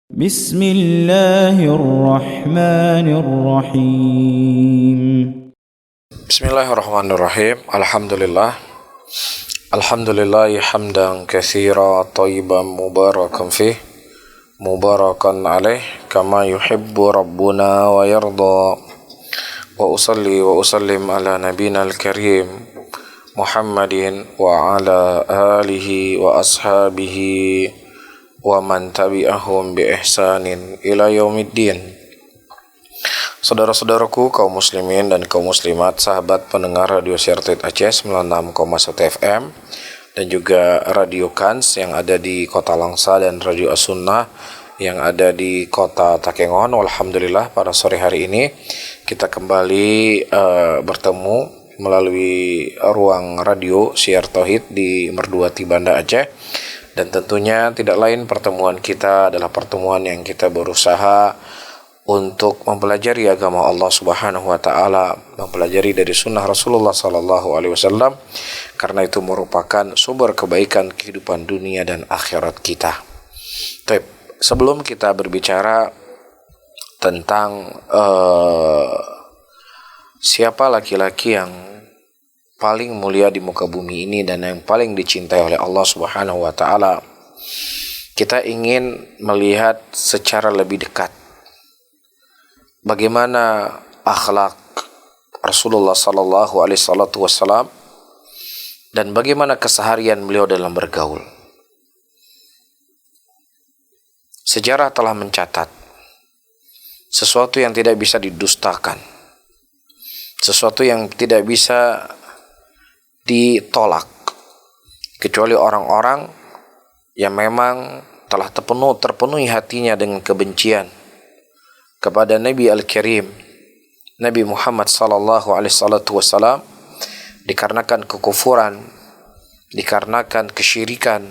بسم الله الرحمن الرحيم Bismillahirrahmanirrahim. Alhamdulillah hamdan katsira thayyiban mubarakan fih mubarakan alaih kama yuhibbu rabbuna wa yarda. Wa usalli wa usallim ala nabiyina al-karim Muhammadin wa ala alihi wa ashabihi wa man tabi'ahum bi ihsanin ila yaumiddin. Saudara-saudaraku kaum muslimin dan kaum muslimat, sahabat pendengar Radio Syartit Aceh 96,1 FM dan juga Radio Kans yang ada di Kota Langsa dan Radio As-Sunnah yang ada di Kota Takengon. Alhamdulillah pada sore hari ini kita kembali bertemu melalui ruang radio Siar Tauhid di Merduati Banda Aceh. Dan tentunya tidak lain pertemuan kita adalah pertemuan yang kita berusaha untuk mempelajari agama Allah Subhanahu wa taala, mempelajari dari sunnah Rasulullah sallallahu alaihi wasallam, karena itu merupakan sumber kebaikan kehidupan dunia dan akhirat kita. Sebelum kita berbicara tentang siapa laki-laki yang paling mulia di muka bumi ini dan yang paling dicintai oleh Allah Subhanahu wa taala, kita ingin melihat secara lebih dekat bagaimana akhlak Rasulullah sallallahu alaihi wasallam dan bagaimana keseharian beliau dalam bergaul. Sejarah telah mencatat sesuatu yang tidak bisa didustakan, sesuatu yang tidak bisa ditolak, kecuali orang-orang yang memang telah terpenuhi hatinya dengan kebencian kepada Nabi Al-Karim, Nabi Muhammad sallallahu alaihi wasallam, dikarenakan kekufuran, dikarenakan kesyirikan,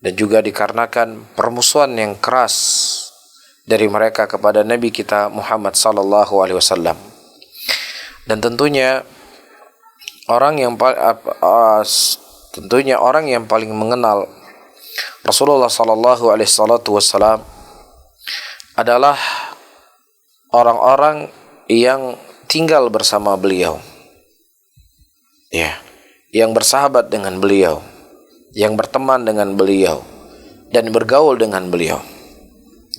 dan juga dikarenakan permusuhan yang keras dari mereka kepada Nabi kita Muhammad sallallahu alaihi wasallam. Dan tentunya orang yang paling mengenal Rasulullah sallallahu alaihi wasallam adalah orang-orang yang tinggal bersama beliau, yang bersahabat dengan beliau, yang berteman dengan beliau, dan bergaul dengan beliau.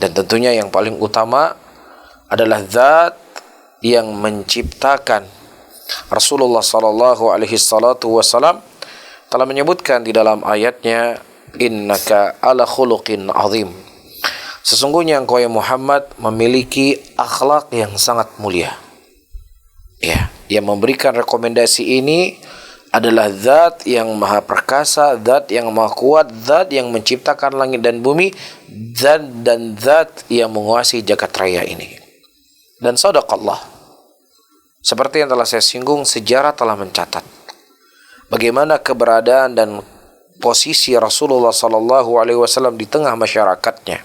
Dan tentunya yang paling utama adalah zat yang menciptakan Rasulullah sallallahu alaihi wasallam telah menyebutkan di dalam ayatnya, innaka ala khuluqin azim. Sesungguhnya engkau ya Muhammad memiliki akhlak yang sangat mulia. Yang memberikan rekomendasi ini adalah zat yang maha perkasa, zat yang maha kuat, zat yang menciptakan langit dan bumi, zat yang menguasai jagat raya ini. Dan sadaqallah. Seperti yang telah saya singgung, sejarah telah mencatat bagaimana keberadaan dan posisi Rasulullah sallallahu alaihi wasallam di tengah masyarakatnya,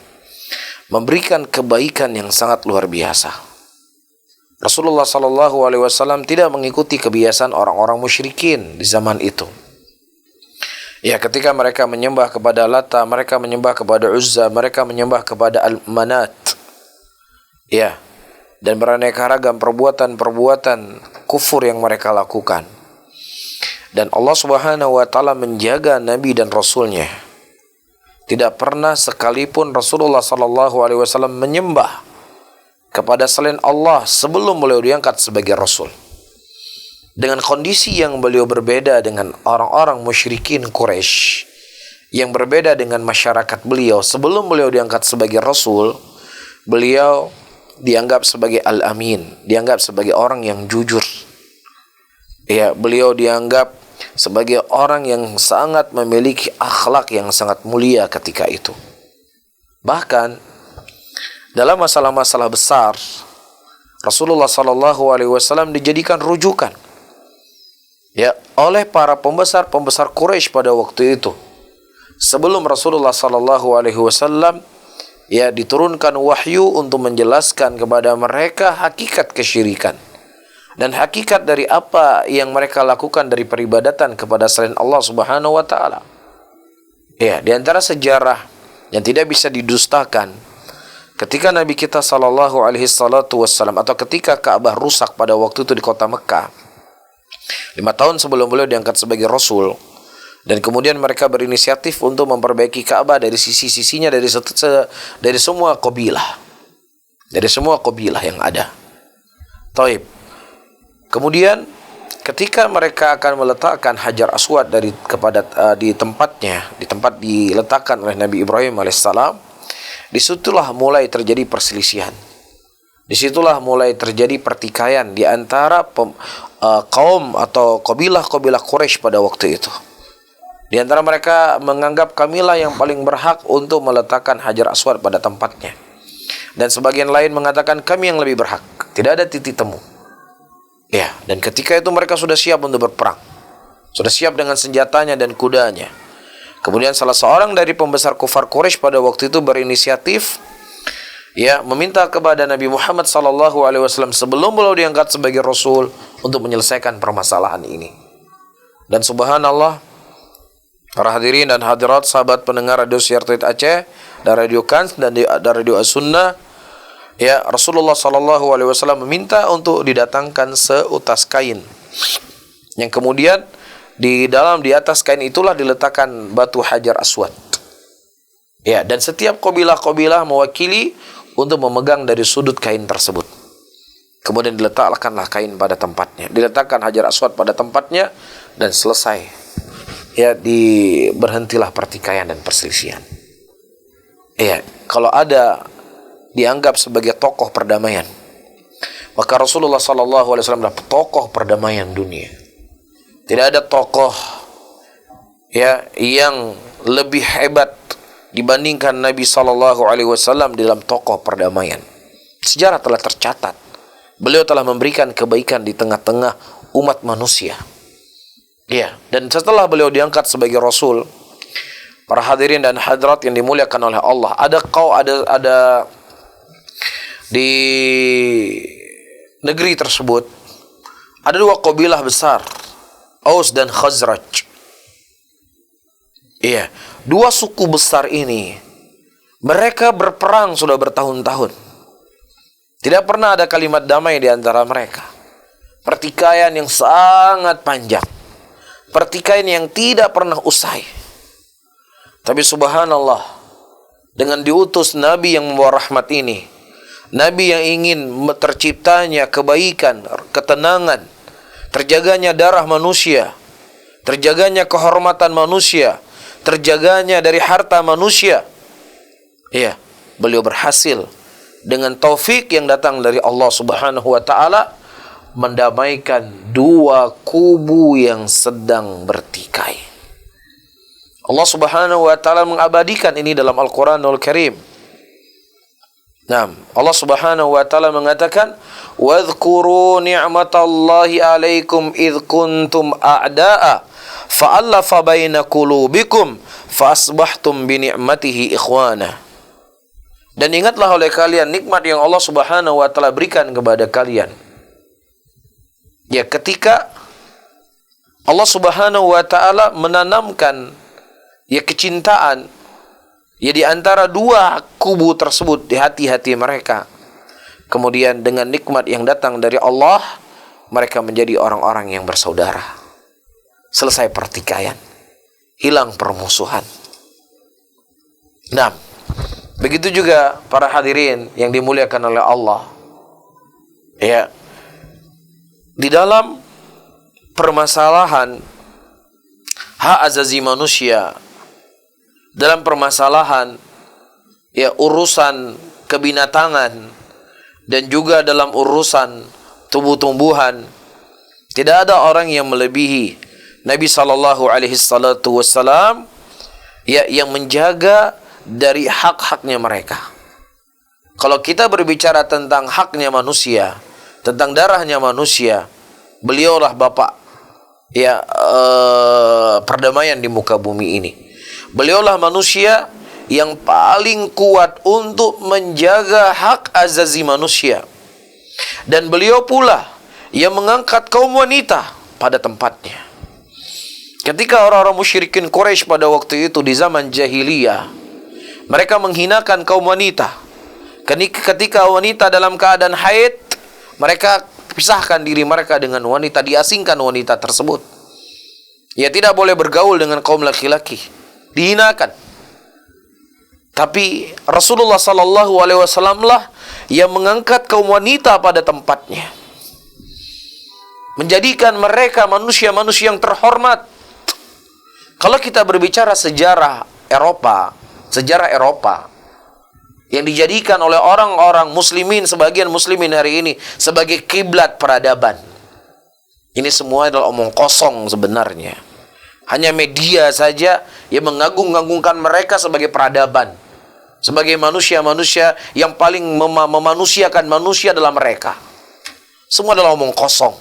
memberikan kebaikan yang sangat luar biasa. Rasulullah sallallahu alaihi wasallam tidak mengikuti kebiasaan orang-orang musyrikin di zaman itu. Ketika mereka menyembah kepada Lata, mereka menyembah kepada Uzza, mereka menyembah kepada Al-Manat. Dan beraneka ragam perbuatan-perbuatan kufur yang mereka lakukan. Dan Allah Subhanahu wa taala menjaga Nabi dan Rasulnya. Tidak pernah sekalipun Rasulullah sallallahu alaihi wasallam menyembah kepada selain Allah sebelum beliau diangkat sebagai Rasul. Dengan kondisi yang beliau berbeda dengan orang-orang musyrikin Quraisy, yang berbeda dengan masyarakat beliau sebelum beliau diangkat sebagai Rasul, beliau dianggap sebagai Al-Amin, dianggap sebagai orang yang jujur. Beliau dianggap sebagai orang yang sangat memiliki akhlak yang sangat mulia ketika itu. Bahkan dalam masalah-masalah besar, Rasulullah sallallahu alaihi wasallam dijadikan rujukan oleh para pembesar Quraisy pada waktu itu. Sebelum Rasulullah sallallahu alaihi wasallam diturunkan wahyu untuk menjelaskan kepada mereka hakikat kesyirikan dan hakikat dari apa yang mereka lakukan dari peribadatan kepada selain Allah Subhanahu wa taala. Di antara sejarah yang tidak bisa didustakan ketika Nabi kita sallallahu alaihi salatu wassalam, atau ketika Ka'bah rusak pada waktu itu di kota Mekah, 5 tahun sebelum beliau diangkat sebagai Rasul, dan kemudian mereka berinisiatif untuk memperbaiki Ka'bah dari sisi-sisinya, dari semua kabilah, yang ada. Taib. Kemudian ketika mereka akan meletakkan Hajar Aswad di tempat diletakkan oleh Nabi Ibrahim alaihissalam, disitulah mulai terjadi perselisihan. Disitulah mulai terjadi pertikaian di antara kaum atau kabilah-kabilah Quraisy pada waktu itu. Di antara mereka menganggap kamilah yang paling berhak untuk meletakkan Hajar Aswad pada tempatnya. Dan sebagian lain mengatakan kami yang lebih berhak. Tidak ada titik temu. Ya, dan ketika itu mereka sudah siap untuk berperang. Sudah siap dengan senjatanya dan kudanya. Kemudian salah seorang dari pembesar kufar Quraisy pada waktu itu berinisiatif, meminta kepada Nabi Muhammad SAW sebelum beliau diangkat sebagai Rasul untuk menyelesaikan permasalahan ini. Dan subhanallah, para hadirin dan hadirat, sahabat pendengar Radio Siar Tauhid Aceh dan Radio Kans dan Radio As-Sunnah, Rasulullah SAW meminta untuk didatangkan seutas kain, yang kemudian di atas kain itulah diletakkan batu Hajar Aswad. Dan setiap kabilah-kabilah mewakili untuk memegang dari sudut kain tersebut. Kemudian diletakkanlah kain pada tempatnya, diletakkan Hajar Aswad pada tempatnya, dan selesai. Berhentilah pertikaian dan perselisihan. Kalau ada dianggap sebagai tokoh perdamaian, maka Rasulullah SAW adalah tokoh perdamaian dunia. Tidak ada tokoh yang lebih hebat dibandingkan Nabi SAW dalam tokoh perdamaian. Sejarah telah tercatat, beliau telah memberikan kebaikan di tengah-tengah umat manusia. Dan setelah beliau diangkat sebagai Rasul, para hadirin dan hadirat yang dimuliakan oleh Allah, ada di negeri tersebut ada 2 kabilah besar, Aus dan Khazraj. 2 suku besar ini, mereka berperang sudah bertahun-tahun. Tidak pernah ada kalimat damai di antara mereka. Pertikaian yang sangat panjang, pertikaian yang tidak pernah usai. Tapi subhanallah, dengan diutus Nabi yang membawa rahmat ini, Nabi yang ingin terciptanya kebaikan, ketenangan, terjaganya darah manusia, terjaganya kehormatan manusia, terjaganya dari harta manusia. Beliau berhasil dengan taufik yang datang dari Allah Subhanahu wa taala mendamaikan 2 kubu yang sedang bertikai. Allah Subhanahu wa taala mengabadikan ini dalam Al-Qur'anul Karim. Allah Subhanahu wa taala mengatakan, "Wadhkuru ni'matallahi 'alaikum idh kuntum a'da'a fa'alafa baina qulubikum fa'asbahtum bi ni'matihi ikhwana." Dan ingatlah oleh kalian nikmat yang Allah Subhanahu wa taala berikan kepada kalian. Ketika Allah Subhanahu wa taala menanamkan kecintaan di antara 2 kubu tersebut di hati-hati mereka. Kemudian dengan nikmat yang datang dari Allah, mereka menjadi orang-orang yang bersaudara. Selesai pertikaian, hilang permusuhan. Begitu juga para hadirin yang dimuliakan oleh Allah. Di dalam permasalahan hak azazi manusia, dalam permasalahan urusan kebinatangan, dan juga dalam urusan tumbuh-tumbuhan, tidak ada orang yang melebihi Nabi sallallahu alaihi wasallam yang menjaga dari hak-haknya mereka. Kalau kita berbicara tentang haknya manusia, tentang darahnya manusia, beliaulah bapak perdamaian di muka bumi ini. Beliaulah manusia yang paling kuat untuk menjaga hak azazi manusia. Dan beliau pula yang mengangkat kaum wanita pada tempatnya. Ketika orang-orang musyrikin Quraisy pada waktu itu di zaman jahiliyah, mereka menghinakan kaum wanita. Ketika wanita dalam keadaan haid, mereka pisahkan diri mereka dengan wanita, diasingkan wanita tersebut. Ia tidak boleh bergaul dengan kaum laki-laki, dihinakan. Tapi Rasulullah sallallahu alaihi wasallam lah yang mengangkat kaum wanita pada tempatnya, menjadikan mereka manusia-manusia yang terhormat. Kalau kita berbicara sejarah Eropa yang dijadikan oleh orang-orang muslimin, sebagian muslimin hari ini sebagai kiblat peradaban, ini semua adalah omong kosong sebenarnya. Hanya media saja yang mengagung-agungkan mereka sebagai peradaban, sebagai manusia-manusia yang paling memanusiakan manusia adalah mereka. Semua adalah omong kosong.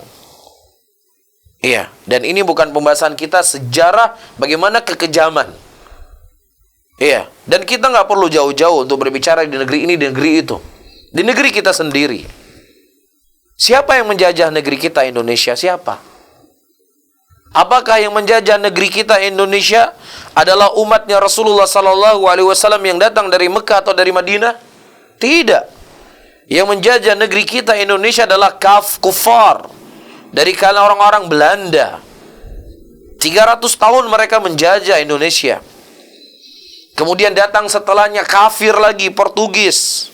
Iya, dan ini bukan pembahasan kita sejarah bagaimana kekejaman. Iya, dan kita nggak perlu jauh-jauh untuk berbicara di negeri ini, di negeri itu. Di negeri kita sendiri. Siapa yang menjajah negeri kita Indonesia? Siapa? Apakah yang menjajah negeri kita Indonesia adalah umatnya Rasulullah sallallahu alaihi wasallam yang datang dari Mekah atau dari Madinah? Tidak. Yang menjajah negeri kita Indonesia adalah kufar dari kalangan orang-orang Belanda. 300 tahun mereka menjajah Indonesia. Kemudian datang setelahnya kafir lagi, Portugis.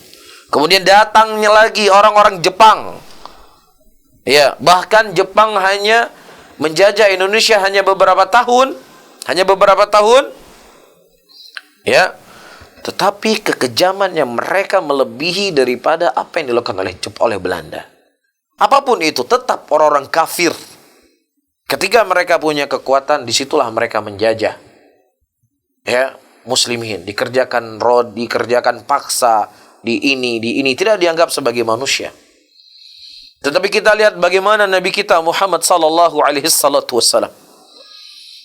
Kemudian datangnya lagi orang-orang Jepang. Ya, bahkan Jepang hanya menjajah Indonesia hanya beberapa tahun. Ya. Tetapi kekejamannya mereka melebihi daripada apa yang dilakukan oleh Belanda. Apapun itu, tetap orang-orang kafir. Ketika mereka punya kekuatan, disitulah mereka menjajah. Ya, muslimin dikerjakan dikerjakan paksa, di ini tidak dianggap sebagai manusia. Tetapi kita lihat bagaimana Nabi kita Muhammad sallallahu alaihi wasallam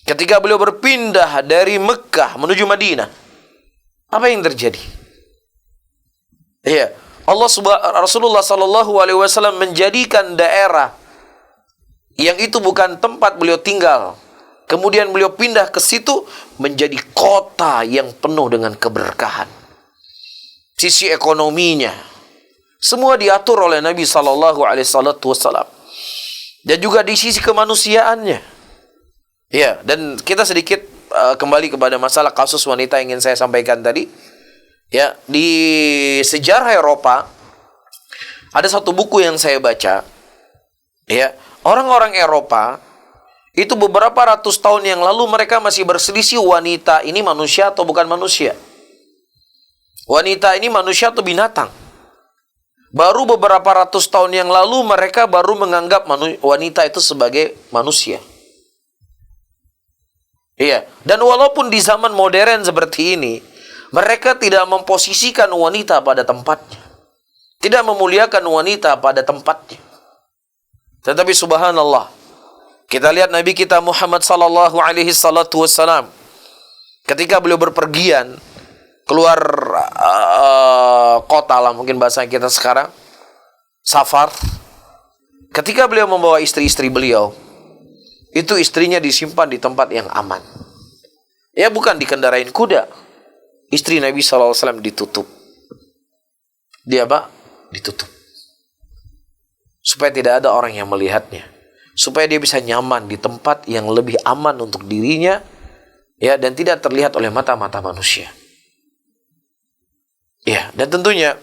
ketika beliau berpindah dari Mekah menuju Madinah, apa yang terjadi? Ya, Rasulullah sallallahu alaihi wasallam menjadikan daerah yang itu bukan tempat beliau tinggal. Kemudian beliau pindah ke situ menjadi kota yang penuh dengan keberkahan. Sisi ekonominya semua diatur oleh Nabi sallallahu alaihi wasallam. Dan juga di sisi kemanusiaannya. Ya, dan kita sedikit kembali kepada masalah kasus wanita yang ingin saya sampaikan tadi. Ya, di sejarah Eropa ada satu buku yang saya baca. Ya, orang-orang Eropa itu beberapa ratus tahun yang lalu mereka masih berselisih wanita ini manusia atau bukan manusia. Wanita ini manusia atau binatang. Baru beberapa ratus tahun yang lalu mereka baru menganggap wanita itu sebagai manusia. Iya, dan walaupun di zaman modern seperti ini, mereka tidak memposisikan wanita pada tempatnya. Tidak memuliakan wanita pada tempatnya. Tetapi subhanallah, kita lihat Nabi kita Muhammad sallallahu alaihi wasallam ketika beliau berpergian keluar kota lah mungkin bahasa kita sekarang, safar. Ketika beliau membawa istri-istri beliau, itu istrinya disimpan di tempat yang aman. Ya, bukan dikendarain kuda. Istri Nabi SAW ditutup. Dia apa? Ditutup. Supaya tidak ada orang yang melihatnya. Supaya dia bisa nyaman di tempat yang lebih aman untuk dirinya, ya, dan tidak terlihat oleh mata-mata manusia. Ya, dan tentunya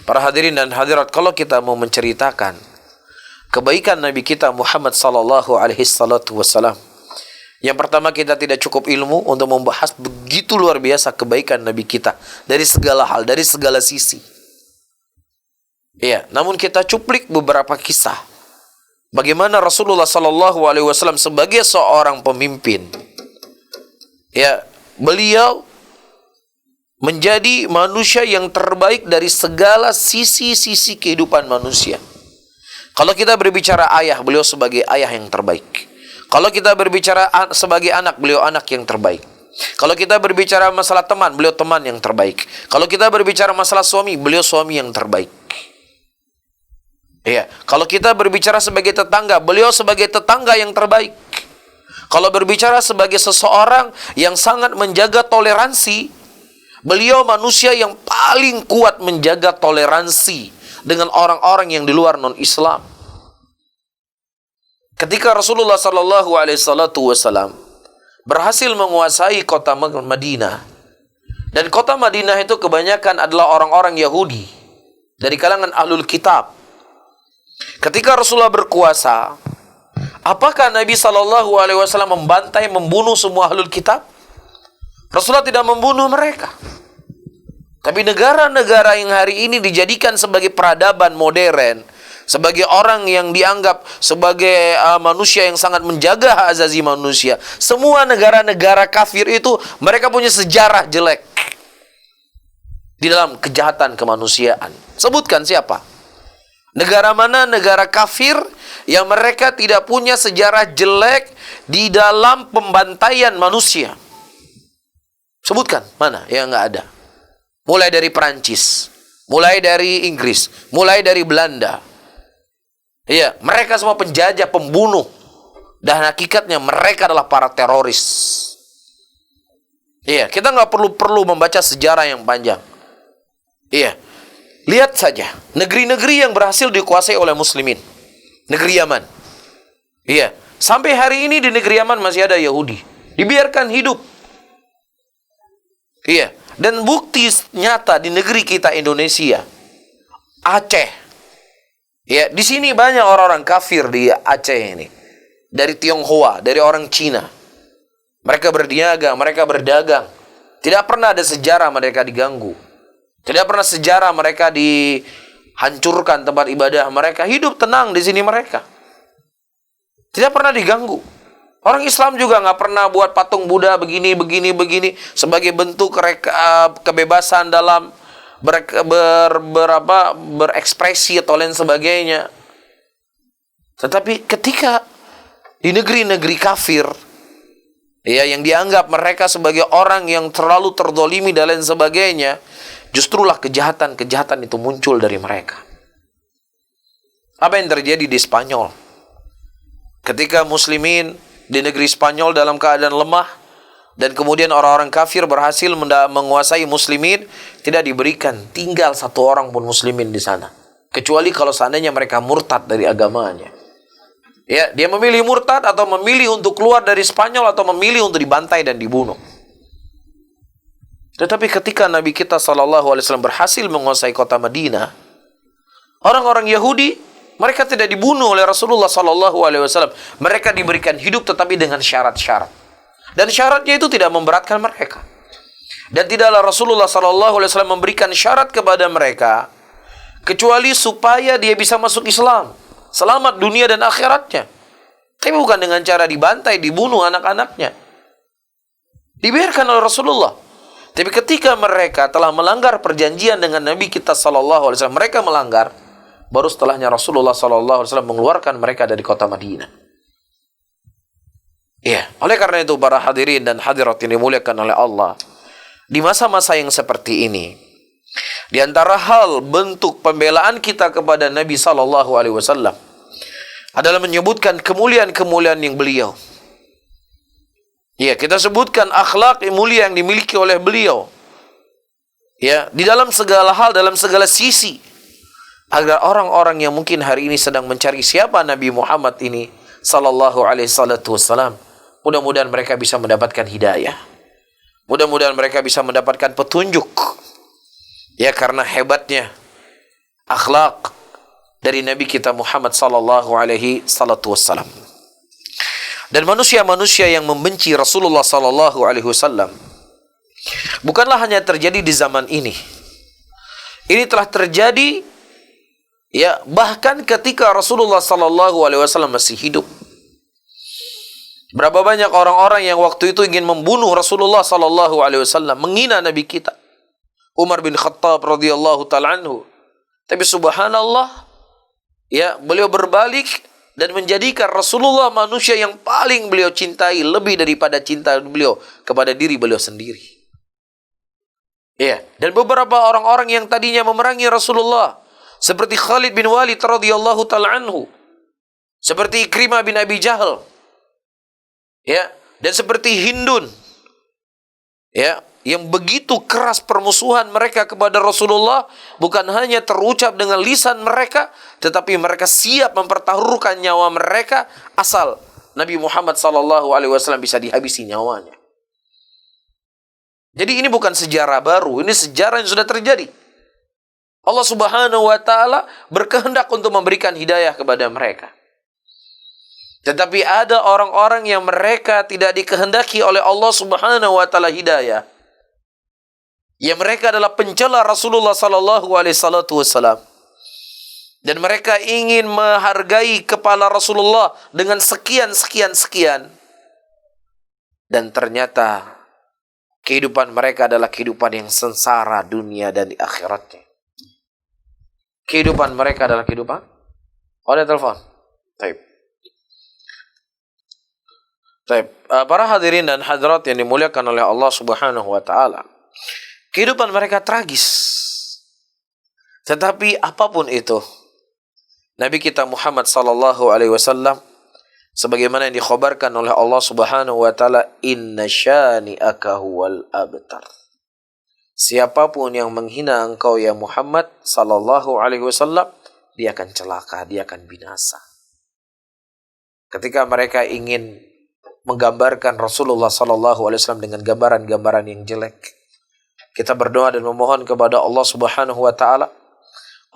para hadirin dan hadirat, kalau kita mau menceritakan kebaikan Nabi kita Muhammad sallallahu alaihi wasallam, yang pertama kita tidak cukup ilmu untuk membahas begitu luar biasa kebaikan Nabi kita dari segala hal, dari segala sisi. Ya, namun kita cuplik beberapa kisah bagaimana Rasulullah sallallahu alaihi wasallam sebagai seorang pemimpin, ya, beliau menjadi manusia yang terbaik dari segala sisi-sisi kehidupan manusia. Kalau kita berbicara ayah, beliau sebagai ayah yang terbaik. Kalau kita berbicara sebagai anak, beliau anak yang terbaik. Kalau kita berbicara masalah teman, beliau teman yang terbaik. Kalau kita berbicara masalah suami, beliau suami yang terbaik. Ya, kalau kita berbicara sebagai tetangga, beliau sebagai tetangga yang terbaik. Kalau berbicara sebagai seseorang yang sangat menjaga toleransi, Beliau manusia yang paling kuat menjaga toleransi dengan orang-orang yang di luar non-Islam. Ketika Rasulullah sallallahu alaihi wasallam berhasil menguasai kota Madinah, dan kota Madinah itu kebanyakan adalah orang-orang Yahudi dari kalangan ahlul kitab. Ketika Rasulullah berkuasa, apakah Nabi sallallahu alaihi wasallam membantai, membunuh semua ahlul kitab? Rasulullah tidak membunuh mereka. Tapi negara-negara yang hari ini dijadikan sebagai peradaban modern, sebagai orang yang dianggap sebagai manusia yang sangat menjaga hak asasi manusia, semua negara-negara kafir itu mereka punya sejarah jelek di dalam kejahatan kemanusiaan. Sebutkan siapa? Negara mana negara kafir yang mereka tidak punya sejarah jelek di dalam pembantaian manusia? Sebutkan mana yang nggak ada? Mulai dari Perancis, mulai dari Inggris, mulai dari Belanda. Iya, mereka semua penjajah, pembunuh. Dan hakikatnya mereka adalah para teroris. Iya, kita nggak perlu membaca sejarah yang panjang. Iya, lihat saja negeri-negeri yang berhasil dikuasai oleh muslimin. Negeri Yaman. Iya, sampai hari ini di negeri Yaman masih ada Yahudi. Dibiarkan hidup. Iya, dan bukti nyata di negeri kita Indonesia, Aceh. Ya, di sini banyak orang-orang kafir di Aceh ini. Dari Tionghoa, dari orang Cina. Mereka berniaga, mereka berdagang. Tidak pernah ada sejarah mereka diganggu. Tidak pernah sejarah mereka dihancurkan tempat ibadah mereka. Hidup tenang di sini mereka. Tidak pernah diganggu. Orang Islam juga nggak pernah buat patung Buddha begini sebagai bentuk kebebasan dalam berekspresi atau lain sebagainya. Tetapi ketika di negeri-negeri kafir, ya, yang dianggap mereka sebagai orang yang terlalu terdolimi dan lain sebagainya, justrulah kejahatan-kejahatan itu muncul dari mereka. Apa yang terjadi di Spanyol? Ketika muslimin di negeri Spanyol dalam keadaan lemah, dan kemudian orang-orang kafir berhasil menguasai muslimin, tidak diberikan tinggal satu orang pun muslimin di sana, kecuali kalau seandainya mereka murtad dari agamanya. Ya, dia memilih murtad atau memilih untuk keluar dari Spanyol atau memilih untuk dibantai dan dibunuh. Tetapi ketika Nabi kita SAW berhasil menguasai kota Madinah, orang-orang Yahudi mereka tidak dibunuh oleh Rasulullah SAW. Mereka diberikan hidup tetapi dengan syarat-syarat. Dan syaratnya itu tidak memberatkan mereka. Dan tidaklah Rasulullah SAW memberikan syarat kepada mereka kecuali supaya dia bisa masuk Islam, selamat dunia dan akhiratnya. Tapi bukan dengan cara dibantai, dibunuh anak-anaknya. Dibiarkan oleh Rasulullah. Tapi ketika mereka telah melanggar perjanjian dengan Nabi kita SAW, mereka melanggar. Baru setelahnya Rasulullah SAW mengeluarkan mereka dari kota Madinah. Iya, oleh karena itu para hadirin dan hadirat yang dimuliakan oleh Allah, di masa-masa yang seperti ini, di antara hal bentuk pembelaan kita kepada Nabi SAW adalah menyebutkan kemuliaan-kemuliaan yang beliau. Iya, kita sebutkan akhlak yang mulia yang dimiliki oleh beliau. Ya, di dalam segala hal, dalam segala sisi, agar orang-orang yang mungkin hari ini sedang mencari siapa Nabi Muhammad ini sallallahu alaihi wasallam, mudah-mudahan mereka bisa mendapatkan hidayah. Mudah-mudahan mereka bisa mendapatkan petunjuk. Ya, karena hebatnya akhlak dari Nabi kita Muhammad sallallahu alaihi wasallam. Dan manusia-manusia yang membenci Rasulullah sallallahu alaihi wasallam bukanlah hanya terjadi di zaman ini. Ini telah terjadi, ya, bahkan ketika Rasulullah sallallahu alaihi wasallam masih hidup. Berapa banyak orang-orang yang waktu itu ingin membunuh Rasulullah sallallahu alaihi wasallam, menghina Nabi kita. Umar bin Khattab radhiyallahu taala anhu. Tapi subhanallah, ya, beliau berbalik dan menjadikan Rasulullah manusia yang paling beliau cintai, lebih daripada cinta beliau kepada diri beliau sendiri. Ya, dan beberapa orang-orang yang tadinya memerangi Rasulullah, seperti Khalid bin Walid radhiyallahu taala anhu, seperti Ikrimah bin Abi Jahal, ya, dan seperti Hindun, ya, yang begitu keras permusuhan mereka kepada Rasulullah, bukan hanya terucap dengan lisan mereka, tetapi mereka siap mempertaruhkan nyawa mereka asal Nabi Muhammad SAW bisa dihabisi nyawanya. Jadi ini bukan sejarah baru, ini sejarah yang sudah terjadi. Allah Subhanahu wa Ta'ala berkehendak untuk memberikan hidayah kepada mereka. Tetapi ada orang-orang yang mereka tidak dikehendaki oleh Allah Subhanahu wa Ta'ala hidayah. Ya, mereka adalah pencela Rasulullah sallallahu alaihi wasallam. Dan mereka ingin menghargai kepala Rasulullah dengan sekian. Dan ternyata kehidupan mereka adalah kehidupan yang sengsara dunia dan di akhiratnya. Kehidupan mereka adalah kehidupan. Ada telepon. Baik. Para hadirin dan hadirat yang dimuliakan oleh Allah Subhanahu wa Ta'ala, kehidupan mereka tragis. Tetapi apapun itu, Nabi kita Muhammad sallallahu alaihi wasallam sebagaimana yang dikhabarkan oleh Allah Subhanahu wa Ta'ala, inna syani'aka huwal abtar. Siapapun yang menghina engkau ya Muhammad sallallahu alaihi wasallam, dia akan celaka, dia akan binasa. Ketika mereka ingin menggambarkan Rasulullah sallallahu alaihi wasallam dengan gambaran-gambaran yang jelek, kita berdoa dan memohon kepada Allah Subhanahu wa Ta'ala,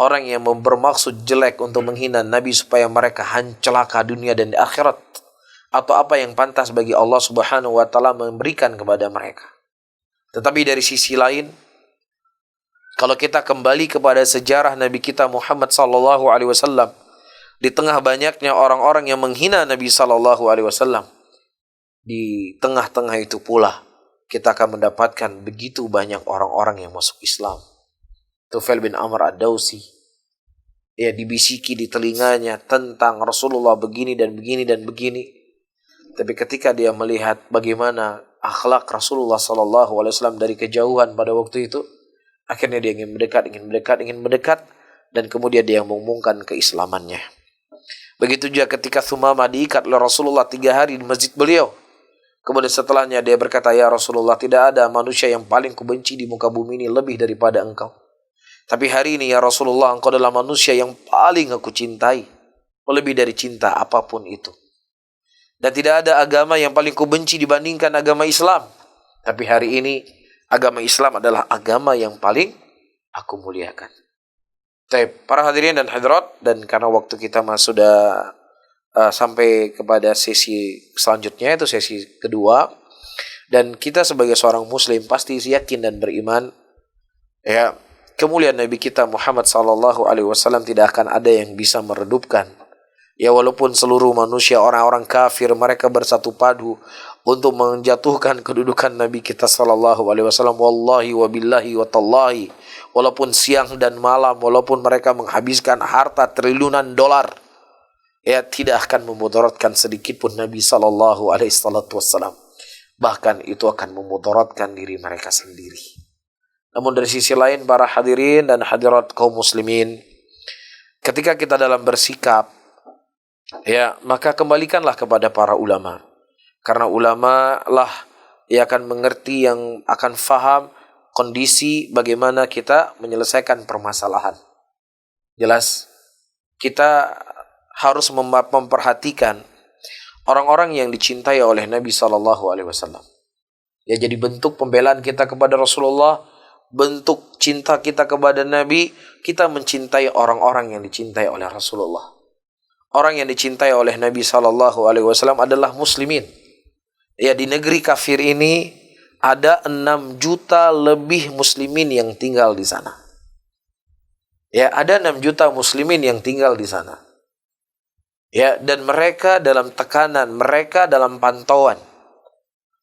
orang yang bermaksud jelek untuk menghina Nabi supaya mereka celaka dunia dan di akhirat, atau apa yang pantas bagi Allah Subhanahu wa Ta'ala memberikan kepada mereka. Tetapi dari sisi lain, kalau kita kembali kepada sejarah Nabi kita Muhammad sallallahu alaihi wasallam, di tengah banyaknya orang-orang yang menghina Nabi sallallahu alaihi wasallam, di tengah-tengah itu pula kita akan mendapatkan begitu banyak orang-orang yang masuk Islam. Tufail bin Amr ad-Dawsi, ya, dibisiki di telinganya tentang Rasulullah begini dan begini dan begini. Tapi ketika dia melihat bagaimana akhlak Rasulullah SAW dari kejauhan pada waktu itu, akhirnya dia ingin mendekat, dan kemudian dia mengumumkan keislamannya. Begitu juga ketika Thumamah diikat oleh Rasulullah 3 hari di masjid beliau. Kemudian setelahnya dia berkata, ya Rasulullah, tidak ada manusia yang paling kubenci di muka bumi ini lebih daripada engkau. Tapi hari ini ya Rasulullah, engkau adalah manusia yang paling aku cintai, lebih dari cinta apapun itu. Dan tidak ada agama yang paling kubenci dibandingkan agama Islam. Tapi hari ini agama Islam adalah agama yang paling aku muliakan. Para hadirin dan hadirat, dan karena waktu kita sudah sampai kepada sesi selanjutnya, itu sesi kedua, dan kita sebagai seorang muslim pasti yakin dan beriman, ya, kemuliaan Nabi kita Muhammad sallallahu alaihi wasallam tidak akan ada yang bisa meredupkan. Ya, walaupun seluruh manusia, orang-orang kafir, mereka bersatu padu untuk menjatuhkan kedudukan Nabi kita sallallahu alaihi wasallam, wallahi wa billahi wa tallahi, walaupun siang dan malam, walaupun mereka menghabiskan harta triliunan dolar, ya, tidak akan memudaratkan sedikit pun Nabi sallallahu alaihi wasallam. Bahkan itu akan memudaratkan diri mereka sendiri. Namun dari sisi lain, para hadirin dan hadirat kaum muslimin, ketika kita dalam bersikap, ya, maka kembalikanlah kepada para ulama. Karena ulama lah yang akan mengerti, yang akan faham kondisi bagaimana kita menyelesaikan permasalahan. Jelas, kita harus memperhatikan orang-orang yang dicintai oleh Nabi SAW. Ya, jadi bentuk pembelaan kita kepada Rasulullah, bentuk cinta kita kepada Nabi, kita mencintai orang-orang yang dicintai oleh Rasulullah. Orang yang dicintai oleh Nabi SAW adalah muslimin. Ya, di negeri kafir ini ada 6 juta lebih muslimin yang tinggal di sana. Ya, ada 6 juta muslimin yang tinggal di sana. Ya, dan mereka dalam tekanan, mereka dalam pantauan.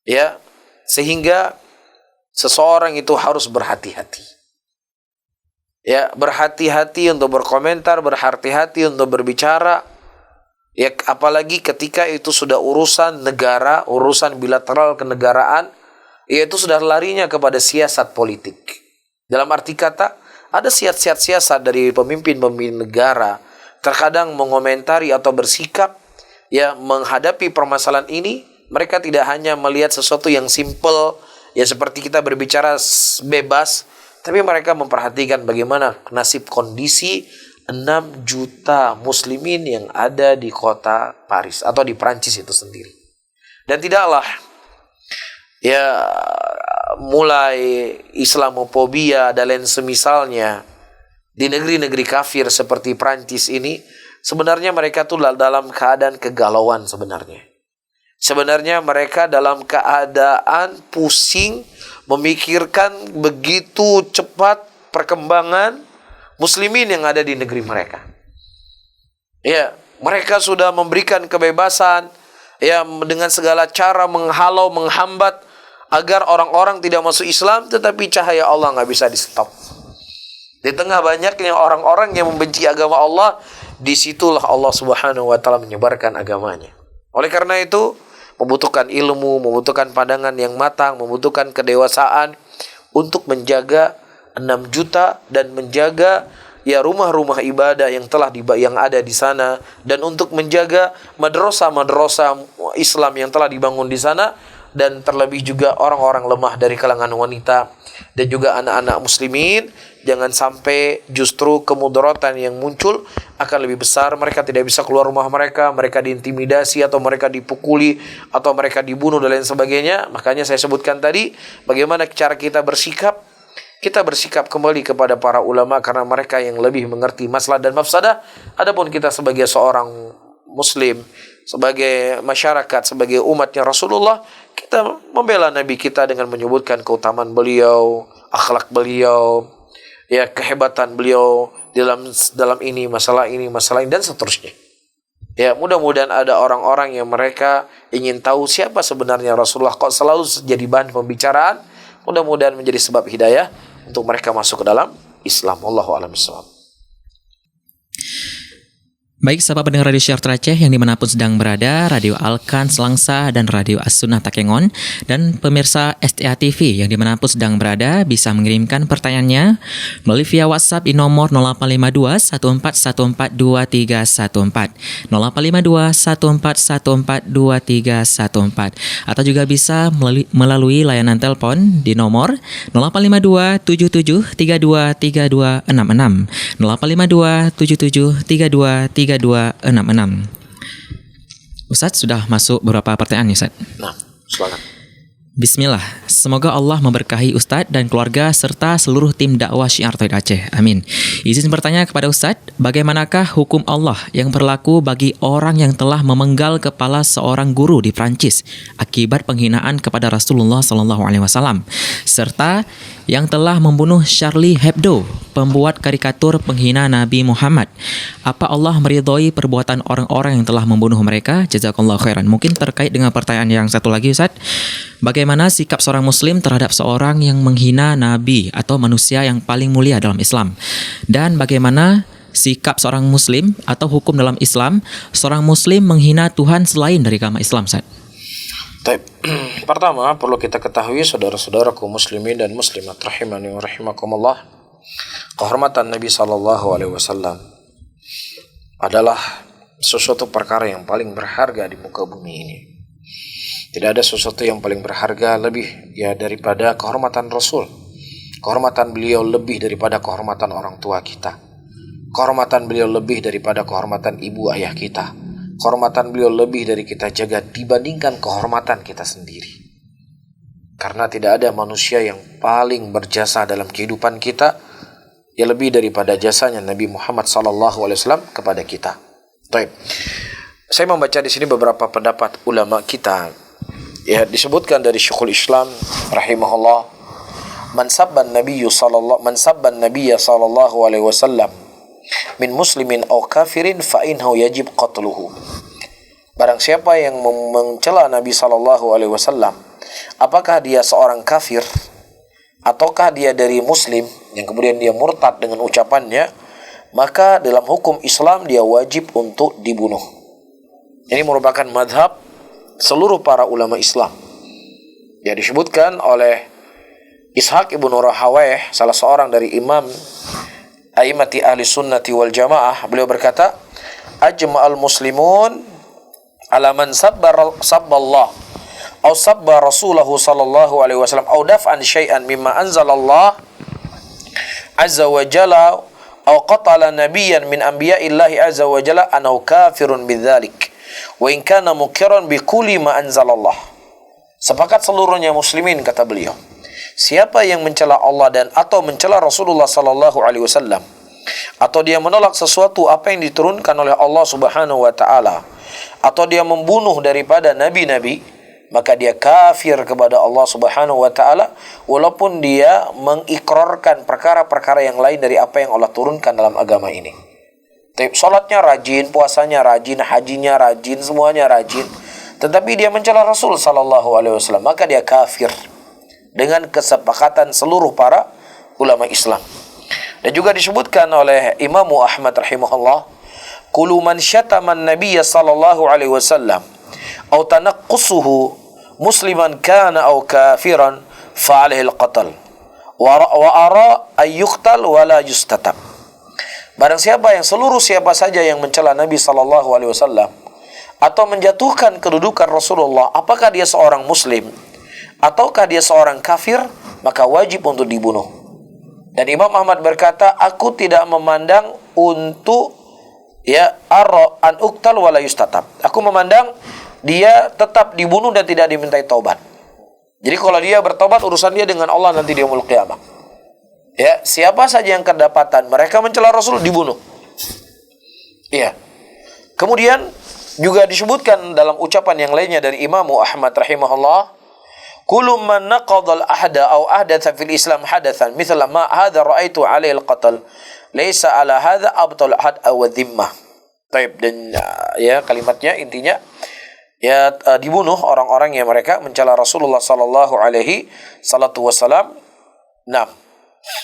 Ya, sehingga seseorang itu harus berhati-hati. Ya, berhati-hati untuk berkomentar, berhati-hati untuk berbicara. Ya, apalagi ketika itu sudah urusan negara, urusan bilateral kenegaraan, yaitu sudah larinya kepada siasat politik. Dalam arti kata, ada siasat dari pemimpin-pemimpin negara terkadang mengomentari atau bersikap, ya, menghadapi permasalahan ini, mereka tidak hanya melihat sesuatu yang simple, Ya seperti kita berbicara bebas, tapi mereka memperhatikan bagaimana nasib kondisi 6 juta muslimin yang ada di kota Paris atau di Prancis itu sendiri. Dan tidaklah ya mulai Islamophobia dan lain semisalnya di negeri-negeri kafir seperti Prancis ini, sebenarnya mereka tuh dalam keadaan kegalauan sebenarnya. Sebenarnya mereka dalam keadaan pusing memikirkan begitu cepat perkembangan muslimin yang ada di negeri mereka. Ya, mereka sudah memberikan kebebasan ya dengan segala cara menghalau, menghambat agar orang-orang tidak masuk Islam, tetapi cahaya Allah nggak bisa di stop. Di tengah banyaknya orang-orang yang membenci agama Allah, disitulah Allah Subhanahu wa Ta'ala menyebarkan agamanya. Oleh karena itu, membutuhkan ilmu, membutuhkan pandangan yang matang, membutuhkan kedewasaan untuk menjaga 6 juta dan menjaga ya rumah-rumah ibadah yang ada di sana, dan untuk menjaga madrasah-madrasah Islam yang telah dibangun di sana, dan terlebih juga orang-orang lemah dari kalangan wanita dan juga anak-anak muslimin. Jangan sampai justru kemudaratan yang muncul akan lebih besar. Mereka tidak bisa keluar rumah mereka diintimidasi atau mereka dipukuli atau mereka dibunuh dan lain sebagainya. Makanya saya sebutkan tadi bagaimana cara kita bersikap. Kita bersikap kembali kepada para ulama karena mereka yang lebih mengerti masalah dan mafsadah. Adapun kita sebagai seorang muslim, sebagai masyarakat, sebagai umatnya Rasulullah, kita membela Nabi kita dengan menyebutkan keutamaan beliau, akhlak beliau, ya kehebatan beliau dalam ini masalah ini dan seterusnya. Ya, mudah-mudahan ada orang-orang yang mereka ingin tahu siapa sebenarnya Rasulullah, kok selalu jadi bahan pembicaraan. Mudah-mudahan menjadi sebab hidayah untuk mereka masuk ke dalam Islam. Wallahu a'lam bishawab. Baik, sahabat pendengar Radio Syiar Aceh yang dimanapun sedang berada, Radio Alkan Selangsa dan Radio As-Sunnah Takengon, dan pemirsa STA TV yang dimanapun sedang berada bisa mengirimkan pertanyaannya melalui via WhatsApp di nomor 0852 14142314 0852 14142314, atau juga bisa melalui layanan telepon di nomor 0852 77323266 0852 77323266. Ustadz, sudah masuk beberapa pertanyaan nih, Ustadz. Nah, silakan. Bismillah, semoga Allah memberkahi Ustadz dan keluarga serta seluruh tim dakwah Syiar Tauhid Aceh. Amin. Izin bertanya kepada Ustadz, bagaimanakah hukum Allah yang berlaku bagi orang yang telah memenggal kepala seorang guru di Prancis akibat penghinaan kepada Rasulullah SAW, serta yang telah membunuh Charlie Hebdo, pembuat karikatur penghina Nabi Muhammad? Apa Allah meridhoi perbuatan orang-orang yang telah membunuh mereka? Jazakallahu khairan. Mungkin terkait dengan pertanyaan yang satu lagi, Ustadz, bagaimana sikap seorang muslim terhadap seorang yang menghina Nabi atau manusia yang paling mulia dalam Islam? Dan bagaimana sikap seorang muslim atau hukum dalam Islam seorang muslim menghina Tuhan selain dari agama Islam, Ustaz? Pertama, perlu kita ketahui saudara-saudaraku muslimin dan muslimat rahimani wa rahimakumullah, kehormatan Nabi SAW adalah sesuatu perkara yang paling berharga di muka bumi ini. Tidak ada sesuatu yang paling berharga lebih daripada kehormatan Rasul. Kehormatan beliau lebih daripada kehormatan orang tua kita. Kehormatan beliau lebih daripada kehormatan ibu ayah kita. Kehormatan beliau lebih dari kita jaga dibandingkan kehormatan kita sendiri. Karena tidak ada manusia yang paling berjasa dalam kehidupan kita yang lebih daripada jasanya Nabi Muhammad SAW kepada kita. Baik. Saya membaca di sini beberapa pendapat ulama kita. Ya, disebutkan dari Syekhul Islam rahimahullah, man sabban nabiyya sallallahu alaihi wasallam min muslimin aw kafirin fa innahu yajib qatluhu. Barang siapa yang mencela Nabi sallallahu alaihi wasallam, apakah dia seorang kafir ataukah dia dari muslim yang kemudian dia murtad dengan ucapannya, maka dalam hukum Islam dia wajib untuk dibunuh. Ini merupakan madhab seluruh para ulama Islam. Ya, disebutkan oleh Ishaq ibn Rahawayh, salah seorang dari imam a'immati ahli sunnati wal jamaah, beliau berkata, ajma'al muslimun ala man sabballah aw sabba rasulahu sallallahu alaihi wasallam aw daf'an syai'an mimma anzalallah azza wa jalla aw qatala nabiyyan min anbiya'illahi azza wa jalla annahu kafirun bidzalik wa in kana muqirran bi kulli ma anzalallah. Sepakat seluruhnya muslimin, kata beliau, siapa yang mencela Allah dan atau mencela Rasulullah sallallahu alaihi wasallam, atau dia menolak sesuatu apa yang diturunkan oleh Allah Subhanahu wa taala, atau dia membunuh daripada nabi-nabi, maka dia kafir kepada Allah Subhanahu wa taala walaupun dia mengikrarkan perkara-perkara yang lain dari apa yang Allah turunkan dalam agama ini. Salatnya rajin, puasanya rajin, hajinya rajin, semuanya rajin, tetapi dia mencela Rasul sallallahu alaihi wasallam, maka dia kafir dengan kesepakatan seluruh para ulama Islam. Dan juga disebutkan oleh Imam Ahmad rahimahullah, kullu man syatama an-nabiy sallallahu alaihi wasallam aw tanaqqusuhu musliman kana aw kafiran fa alaihi al-qatl wa ara ay yuqtal wa la yustatab. Barang siapa saja yang mencela Nabi sallallahu alaihi wasallam atau menjatuhkan kedudukan Rasulullah, apakah dia seorang muslim ataukah dia seorang kafir, maka wajib untuk dibunuh. Dan Imam Ahmad berkata, aku tidak memandang untuk ara an uqtal wala yustatab. Aku memandang dia tetap dibunuh dan tidak dimintai taubat. Jadi kalau dia bertobat, urusan dia dengan Allah nanti di yaumul qiyamah. Ya, siapa saja yang kedapatan mereka mencela Rasul, dibunuh. Iya. Kemudian juga disebutkan dalam ucapan yang lainnya dari Imam Ahmad rahimahullah, kullu man naqadha al-ahda aw ahdatha fil Islam hadathan mithla ma hadha ra'aitu 'alaihi al-qatl laysa 'ala hadha abtal ahad aw dhimmah. Baik, dan kalimatnya intinya dibunuh orang-orang yang mereka mencela Rasulullah sallallahu alaihi wasallam. Nah,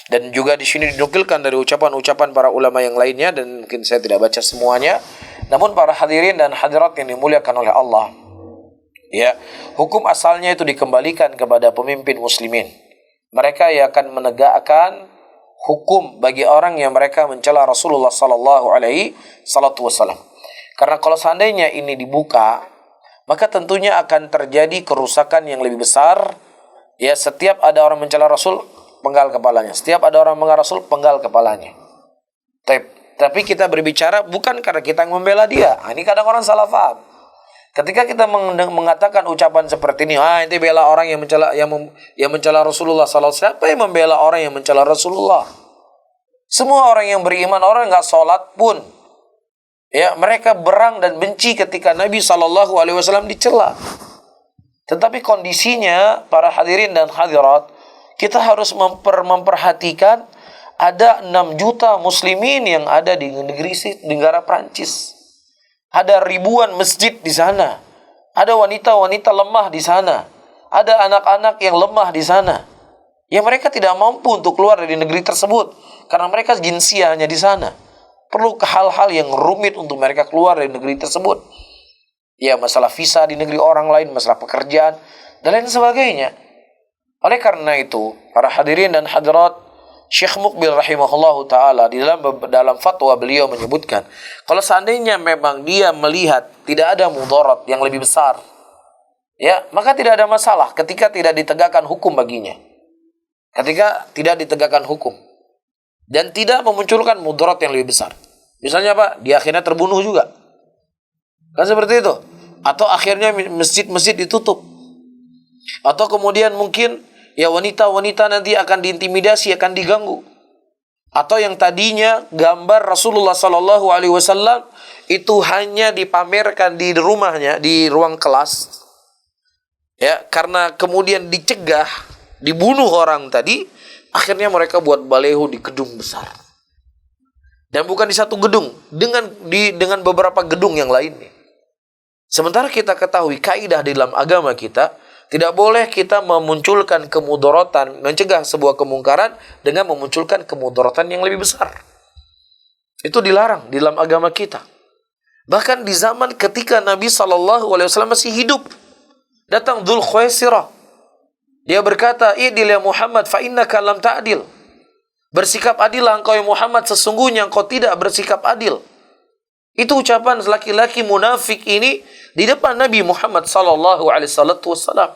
dan juga di sini dinukilkan dari ucapan-ucapan para ulama yang lainnya, dan mungkin saya tidak baca semuanya. Namun para hadirin dan hadirat yang dimuliakan oleh Allah, hukum asalnya itu dikembalikan kepada pemimpin muslimin. Mereka yang akan menegakkan hukum bagi orang yang mereka mencela Rasulullah sallallahu alaihi wasallam. Karena kalau seandainya ini dibuka, maka tentunya akan terjadi kerusakan yang lebih besar. Ya, setiap ada orang mencela Rasul, penggal kepalanya. Setiap ada orang mengarah Rasul, penggal kepalanya. Tapi kita berbicara bukan karena kita membela dia. Ini kadang orang salah paham. Ketika kita mengatakan ucapan seperti ini, itu bela orang yang mencela Rasulullah sallallahu alaihi wasallam. Siapa yang membela orang yang mencela Rasulullah? Semua orang yang beriman, orang enggak salat pun, mereka berang dan benci ketika Nabi sallallahu alaihi wasallam dicela. Tetapi kondisinya para hadirin dan hadirat, kita harus memperhatikan ada 6 juta muslimin yang ada di negara Prancis. Ada ribuan masjid di sana. Ada wanita-wanita lemah di sana. Ada anak-anak yang lemah di sana. Ya, mereka tidak mampu untuk keluar dari negeri tersebut karena mereka jinsiahnya di sana. Perlu hal-hal yang rumit untuk mereka keluar dari negeri tersebut. Ya, masalah visa di negeri orang lain, masalah pekerjaan, dan lain sebagainya. Oleh karena itu, para hadirin dan hadirat, Syekh Muqbil rahimahullahu ta'ala di dalam fatwa beliau menyebutkan, kalau seandainya memang dia melihat tidak ada mudarat yang lebih besar, maka tidak ada masalah ketika tidak ditegakkan hukum baginya. Ketika tidak ditegakkan hukum dan tidak memunculkan mudarat yang lebih besar. Misalnya apa? Dia akhirnya terbunuh juga. Kan seperti itu. Atau akhirnya masjid-masjid ditutup. Atau kemudian mungkin wanita-wanita nanti akan diintimidasi, akan diganggu. Atau yang tadinya gambar Rasulullah sallallahu alaihi wasallam itu hanya dipamerkan di rumahnya, di ruang kelas. Karena kemudian dicegah, dibunuh orang tadi, akhirnya mereka buat baleho di gedung besar. Dan bukan di satu gedung, dengan beberapa gedung yang lainnya. Sementara kita ketahui kaidah di dalam agama kita, tidak boleh kita memunculkan kemudaratan, mencegah sebuah kemungkaran dengan memunculkan kemudaratan yang lebih besar. Itu dilarang di dalam agama kita. Bahkan di zaman ketika Nabi SAW masih hidup, datang Dzul Khuwaisirah. Dia berkata, "Idil ya Muhammad, fa innaka lam ta'dil." Bersikap adillah engkau ya Muhammad, sesungguhnya engkau tidak bersikap adil. Itu ucapan laki-laki munafik ini di depan Nabi Muhammad sallallahu alaihi wasallam.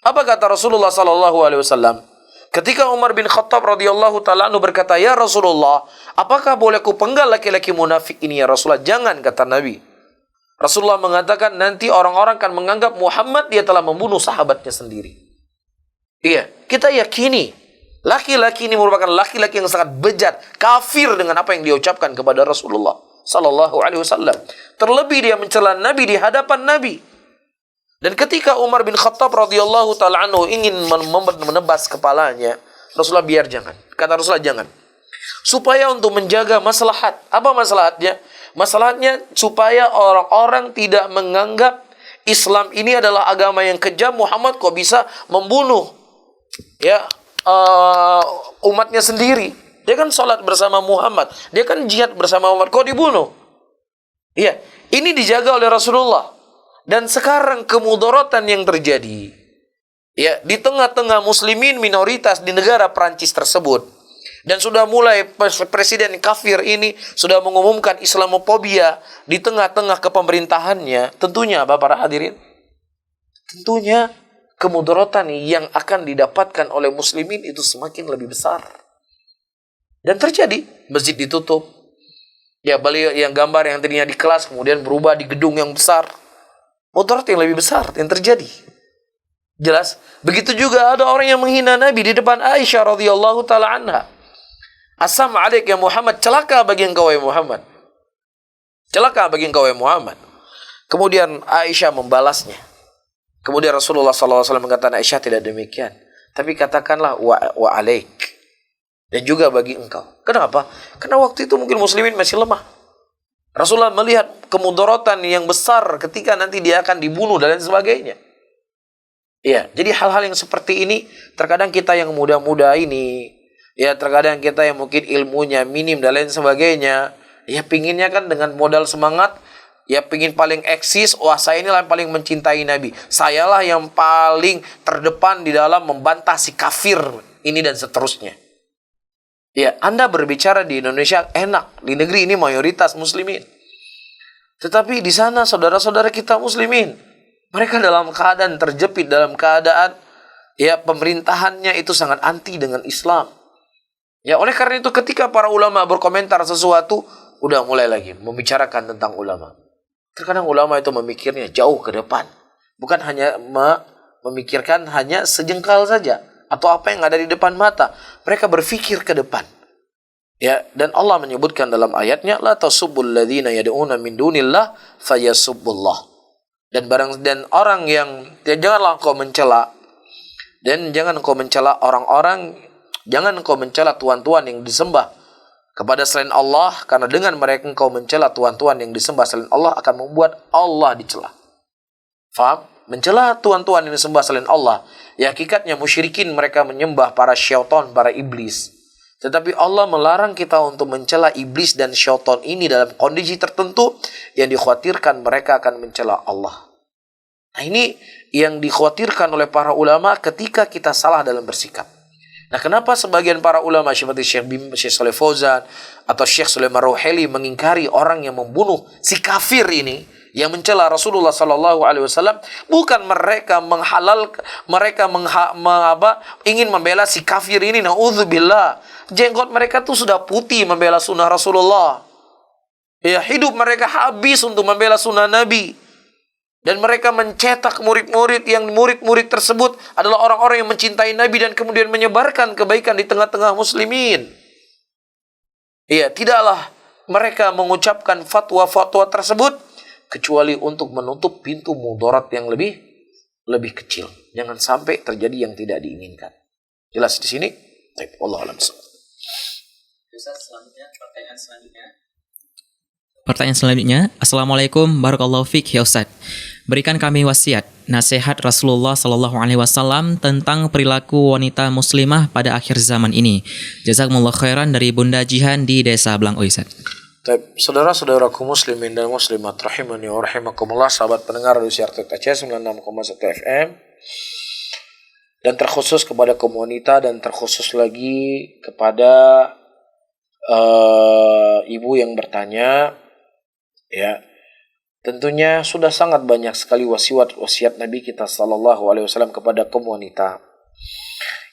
Apa kata Rasulullah sallallahu alaihi wasallam? Ketika Umar bin Khattab radhiyallahu taala anhu berkata, "Ya Rasulullah, apakah boleh ku penggal laki-laki munafik ini ya Rasulullah?" "Jangan," kata Nabi. Rasulullah mengatakan, nanti orang-orang akan menganggap Muhammad dia telah membunuh sahabatnya sendiri. Iya, kita yakini laki-laki ini merupakan laki-laki yang sangat bejat, kafir dengan apa yang dia ucapkan kepada Rasulullah sallallahu alaihi wasallam. Terlebih dia mencela Nabi di hadapan Nabi. Dan ketika Umar bin Khattab radhiyallahu taala anhu ingin menebas kepalanya, Rasulullah biar jangan. Kata Rasulullah jangan. Supaya untuk menjaga maslahat. Apa maslahatnya? Masalahnya supaya orang-orang tidak menganggap Islam ini adalah agama yang kejam. Muhammad kok bisa membunuh umatnya sendiri. Dia kan sholat bersama Muhammad. Dia kan jihad bersama Muhammad. Kok dibunuh? Iya, ini dijaga oleh Rasulullah. Dan sekarang kemudaratan yang terjadi ya di tengah-tengah muslimin minoritas di negara Perancis tersebut. Dan sudah mulai presiden kafir ini sudah mengumumkan Islamofobia di tengah-tengah kepemerintahannya. Tentunya apa para hadirin? Tentunya kemudaratan yang akan didapatkan oleh muslimin itu semakin lebih besar. Dan terjadi, masjid ditutup. Ya, beliau yang gambar yang tadinya di kelas kemudian berubah di gedung yang besar. Mudarat yang lebih besar yang terjadi. Jelas? Begitu juga ada orang yang menghina Nabi di depan Aisyah radhiyallahu taala anha. Asam alaik ya Muhammad, celaka bagi engkau ya Muhammad. Celaka bagi engkau ya Muhammad. Kemudian Aisyah membalasnya. Kemudian Rasulullah SAW mengatakan, Aisyah tidak demikian. Tapi katakanlah wa alaik. Dan juga bagi engkau. Kenapa? Karena waktu itu mungkin muslimin masih lemah. Rasulullah melihat kemudaratan yang besar ketika nanti dia akan dibunuh dan lain sebagainya. Iya, jadi hal-hal yang seperti ini terkadang kita yang muda-muda ini, ya terkadang kita yang mungkin ilmunya minim dan lain sebagainya, ya pinginnya kan dengan modal semangat, ya pingin paling eksis, wah saya inilah yang paling mencintai Nabi. Sayalah yang paling terdepan di dalam membantah si kafir ini dan seterusnya. Ya, Anda berbicara di Indonesia enak, di negeri ini mayoritas muslimin. Tetapi di sana saudara-saudara kita muslimin, mereka dalam keadaan terjepit, dalam keadaan ya pemerintahannya itu sangat anti dengan Islam. Ya, oleh karena itu ketika para ulama berkomentar sesuatu, udah mulai lagi membicarakan tentang ulama. Terkadang ulama itu memikirnya jauh ke depan. Bukan hanya memikirkan hanya sejengkal saja atau apa yang ada di depan mata. Mereka berpikir ke depan. Ya, dan Allah menyebutkan dalam ayatnya, la tasubbul ladzina yad'una min dunillah fayasubbullah. Dan orang yang janganlah engkau mencela dan jangan engkau mencela orang-orang, jangan engkau mencela tuhan-tuhan yang disembah kepada selain Allah, karena dengan mereka engkau mencela tuhan-tuhan yang disembah selain Allah akan membuat Allah dicela. Faham? Mencela tuhan-tuhan yang disembah selain Allah, ya hakikatnya musyrikin mereka menyembah para syaitan, para iblis. Tetapi Allah melarang kita untuk mencela iblis dan syaitan ini dalam kondisi tertentu yang dikhawatirkan mereka akan mencela Allah. Nah, ini yang dikhawatirkan oleh para ulama ketika kita salah dalam bersikap. Nah, kenapa sebagian para ulama seperti Syekh Shalih Fauzan atau Syekh Sulaiman Ruhaili mengingkari orang yang membunuh si kafir ini, yang mencela Rasulullah sallallahu alaihi wasallam, bukan mereka ingin membela si kafir ini, naudzubillah. Jenggot mereka tuh sudah putih membela sunnah Rasulullah. Ya, hidup mereka habis untuk membela sunnah Nabi. Dan mereka mencetak murid-murid yang murid-murid tersebut adalah orang-orang yang mencintai Nabi dan kemudian menyebarkan kebaikan di tengah-tengah muslimin. Ya, tidaklah mereka mengucapkan fatwa-fatwa tersebut kecuali untuk menutup pintu mudarat yang lebih kecil. Jangan sampai terjadi yang tidak diinginkan. Jelas di sini? Baik, Allah a'lam. Pertanyaan selanjutnya, Assalamualaikum warahmatullahi wabarakatuh ya Ustaz. Berikan kami wasiat, nasihat Rasulullah Sallallahu Alaihi Wasallam tentang perilaku wanita muslimah pada akhir zaman ini. Jazakumullah khairan dari Bunda Jihan di Desa Blangoi, Ustaz. Saudara-saudaraku muslimin dan muslimat rahimani wa rahimakumullah, sahabat pendengar Radio Siar Aceh 96,1 FM, dan terkhusus kepada kaum wanita dan terkhusus lagi kepada ibu yang bertanya, Ya, tentunya sudah sangat banyak sekali wasiat Nabi kita sallallahu alaihi wasallam kepada kaum wanita.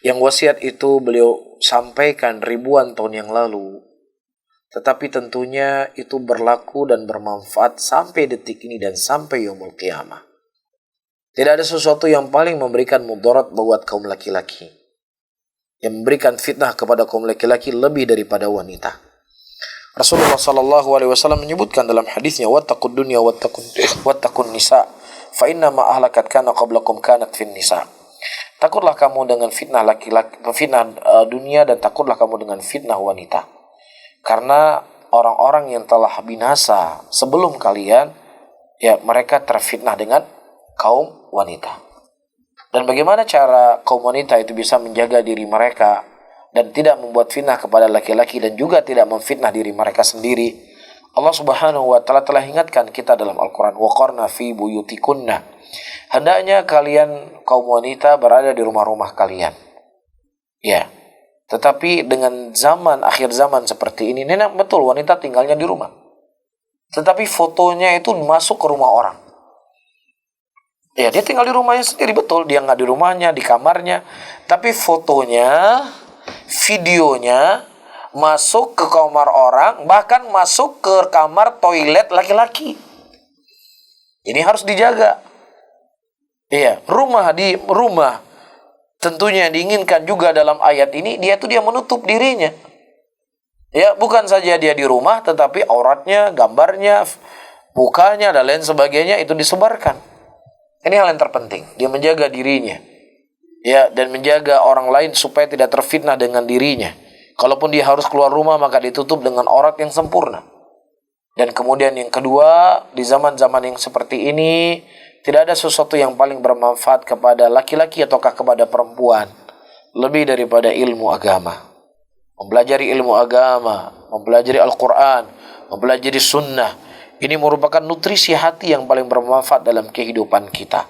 Yang wasiat itu beliau sampaikan ribuan tahun yang lalu. Tetapi tentunya itu berlaku dan bermanfaat sampai detik ini dan sampai yaumul qiyamah. Tidak ada sesuatu yang paling memberikan mudarat buat kaum laki-laki, yang memberikan fitnah kepada kaum laki-laki lebih daripada wanita. Rasulullah sallallahu alaihi wasallam menyebutkan dalam hadisnya, wattaqud dunya wattaqun nisa fa inna ma ahlakat kana qablakum kanat fin nisa. Takutlah kamu dengan fitnah laki-laki, fitnah dunia, dan takutlah kamu dengan fitnah wanita. Karena orang-orang yang telah binasa sebelum kalian, ya mereka terfitnah dengan kaum wanita. Dan bagaimana cara kaum wanita itu bisa menjaga diri mereka dan tidak membuat fitnah kepada laki-laki dan juga tidak memfitnah diri mereka sendiri? Allah Subhanahu wa taala telah ingatkan kita dalam Al-Qur'an, waqarna fi buyutikunna. Hendaknya kalian kaum wanita berada di rumah-rumah kalian. Ya. Tetapi dengan akhir zaman seperti ini, nenek betul wanita tinggalnya di rumah. Tetapi fotonya itu masuk ke rumah orang. Ya, dia tinggal di rumahnya sendiri, betul. Dia nggak di rumahnya, di kamarnya. Tapi fotonya, videonya masuk ke kamar orang, bahkan masuk ke kamar toilet laki-laki. Ini harus dijaga. Iya, rumah. Tentunya diinginkan juga dalam ayat ini, dia menutup dirinya. Ya, bukan saja dia di rumah, tetapi auratnya, gambarnya, mukanya, dan lain sebagainya itu disebarkan. Ini hal yang terpenting. Dia menjaga dirinya, ya, dan menjaga orang lain supaya tidak terfitnah dengan dirinya. Kalaupun dia harus keluar rumah, maka ditutup dengan aurat yang sempurna. Dan kemudian yang kedua, di zaman-zaman yang seperti ini, tidak ada sesuatu yang paling bermanfaat kepada laki-laki ataukah kepada perempuan lebih daripada ilmu agama. Mempelajari ilmu agama, mempelajari Al-Quran, mempelajari sunnah. Ini merupakan nutrisi hati yang paling bermanfaat dalam kehidupan kita.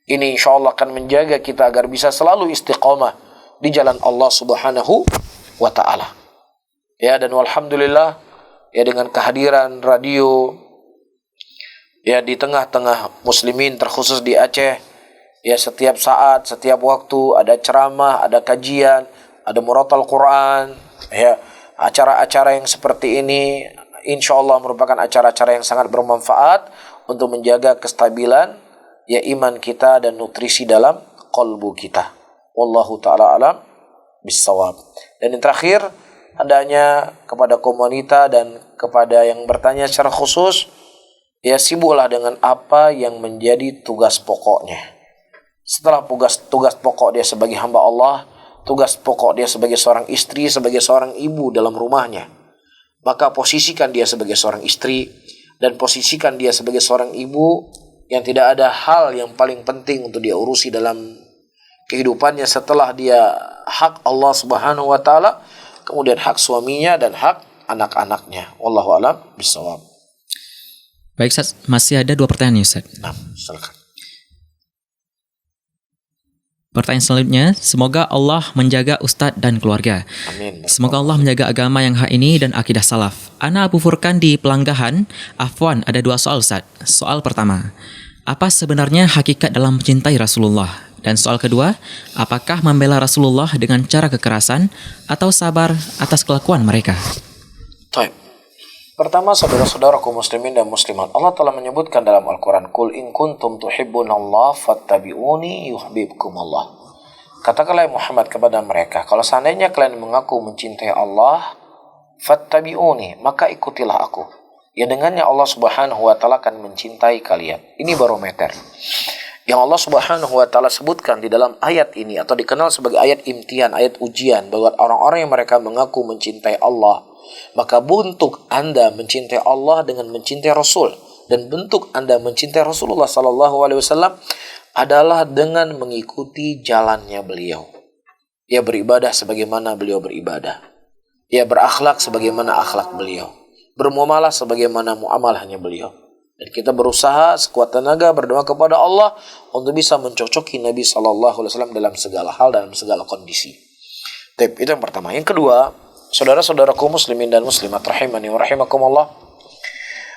Ini insya Allah akan menjaga kita agar bisa selalu istiqamah di jalan Allah Subhanahu wa ta'ala. Ya, dan walhamdulillah, ya, dengan kehadiran radio, ya, di tengah-tengah muslimin terkhusus di Aceh, ya, setiap saat, setiap waktu ada ceramah, ada kajian, ada murattal Quran, ya, acara-acara yang seperti ini insya Allah merupakan acara-acara yang sangat bermanfaat untuk menjaga kestabilan, ya, iman kita dan nutrisi dalam qalbu kita. Wallahu ta'ala alam bissawab. Dan yang terakhir, hendaknya kepada kaum wanita dan kepada yang bertanya secara khusus, ya, sibuklah dengan apa yang menjadi tugas pokoknya. Setelah tugas pokok dia sebagai hamba Allah, tugas pokok dia sebagai seorang istri, sebagai seorang ibu dalam rumahnya, maka posisikan dia sebagai seorang istri dan posisikan dia sebagai seorang ibu yang tidak ada hal yang paling penting untuk dia urusi dalam kehidupannya setelah dia hak Allah Subhanahu wa taala, kemudian hak suaminya dan hak anak-anaknya. Wallahu a'lam bishawab. Baik, Ustaz, masih ada 2 pertanyaan, Ustaz. Nah, silakan. Pertanyaan selanjutnya, semoga Allah menjaga Ustadz dan keluarga. Amin. Semoga Allah menjaga agama yang hak ini dan akidah salaf. Ana Abu Furkan di Pelanggahan. Afwan, ada 2 soal, Ustadz. Soal pertama, apa sebenarnya hakikat dalam mencintai Rasulullah? Dan soal kedua, apakah membela Rasulullah dengan cara kekerasan atau sabar atas kelakuan mereka? Baik. Pertama, saudara-saudaraku muslimin dan muslimat, Allah telah menyebutkan dalam Al-Quran, Qul in kuntum tuhibbunallah fattabi'uni yuhibbukumullah. Katakanlah Muhammad kepada mereka, kalau seandainya kalian mengaku mencintai Allah, fattabi'uni, maka ikutilah aku. Ya, dengannya Allah Subhanahu wa taala akan mencintai kalian. Ini barometer yang Allah Subhanahu wa taala sebutkan di dalam ayat ini, atau dikenal sebagai ayat imtihan, ayat ujian, bahwa orang-orang yang mereka mengaku mencintai Allah, maka bentuk Anda mencintai Allah dengan mencintai Rasul, dan bentuk Anda mencintai Rasulullah sallallahu alaihi wasallam adalah dengan mengikuti jalannya beliau. Ya, beribadah sebagaimana beliau beribadah. Ya, berakhlak sebagaimana akhlak beliau. Bermuamalah sebagaimana muamalahnya beliau. Dan kita berusaha sekuat tenaga berdoa kepada Allah untuk bisa mencocoki Nabi sallallahu alaihi wasallam dalam segala hal, dalam segala kondisi. Itu yang pertama. Yang kedua, saudara-saudaraku muslimin dan muslimat rahimani wa rahimakumullah,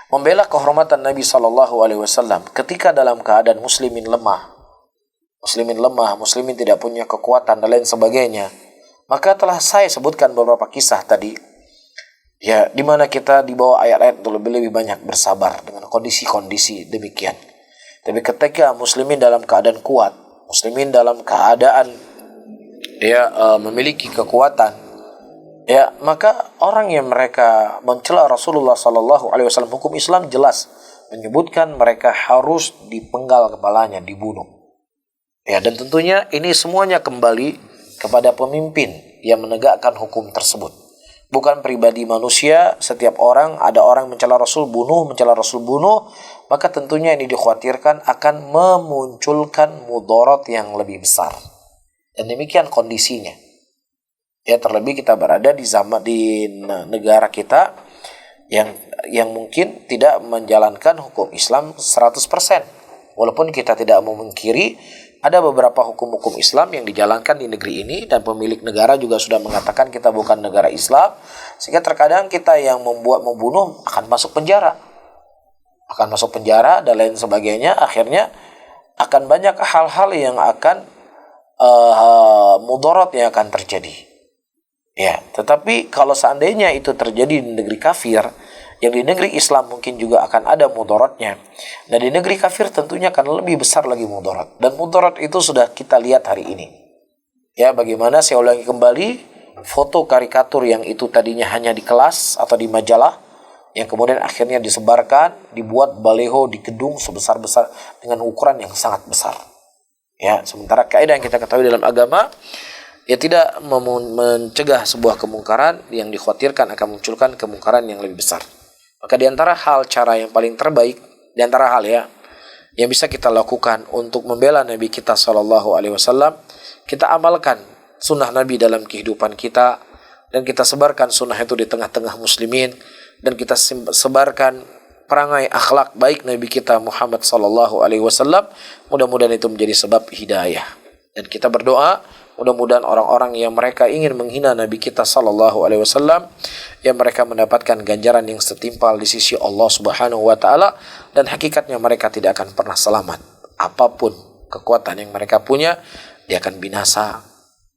membela kehormatan Nabi SAW ketika dalam keadaan muslimin lemah, muslimin tidak punya kekuatan dan lain sebagainya. Maka telah saya sebutkan beberapa kisah tadi, ya, di mana kita di bawah ayat-ayat untuk lebih banyak bersabar dengan kondisi-kondisi demikian. Tapi ketika muslimin dalam keadaan kuat, muslimin dalam keadaan memiliki kekuatan, ya, maka orang yang mereka mencela Rasulullah SAW, hukum Islam jelas menyebutkan mereka harus dipenggal kepalanya, dibunuh. Ya, dan tentunya ini semuanya kembali kepada pemimpin yang menegakkan hukum tersebut. Bukan pribadi manusia, setiap orang, ada orang mencela Rasul bunuh, maka tentunya ini dikhawatirkan akan memunculkan mudarat yang lebih besar. Dan demikian kondisinya. Ya, terlebih kita berada di negara kita yang mungkin tidak menjalankan hukum Islam 100%. Walaupun kita tidak memungkiri ada beberapa hukum-hukum Islam yang dijalankan di negeri ini, dan pemilik negara juga sudah mengatakan kita bukan negara Islam, sehingga terkadang kita yang membunuh akan masuk penjara dan lain sebagainya. Akhirnya akan banyak hal-hal yang akan mudarat yang akan terjadi. Ya, tetapi kalau seandainya itu terjadi di negeri kafir, yang di negeri Islam mungkin juga akan ada mudaratnya. Dan di negeri kafir tentunya akan lebih besar lagi mudarat. Dan mudarat itu sudah kita lihat hari ini. Ya, bagaimana, saya ulangi kembali, foto karikatur yang itu tadinya hanya di kelas atau di majalah, yang kemudian akhirnya disebarkan, dibuat baleho di gedung sebesar-besar dengan ukuran yang sangat besar. Ya, sementara kaidah yang kita ketahui dalam agama, ya, tidak mencegah sebuah kemungkaran yang dikhawatirkan akan munculkan kemungkaran yang lebih besar. Maka di antara cara yang paling terbaik, di antara hal yang bisa kita lakukan untuk membela Nabi kita SAW, kita amalkan sunnah Nabi dalam kehidupan kita, dan kita sebarkan sunnah itu di tengah-tengah muslimin, dan kita sebarkan perangai akhlak baik Nabi kita Muhammad SAW. Mudah-mudahan itu menjadi sebab hidayah. Dan kita berdoa, mudah-mudahan orang-orang yang mereka ingin menghina Nabi kita SAW, yang mereka mendapatkan ganjaran yang setimpal di sisi Allah Subhanahu wa Ta'ala, dan hakikatnya mereka tidak akan pernah selamat. Apapun kekuatan yang mereka punya, dia akan binasa,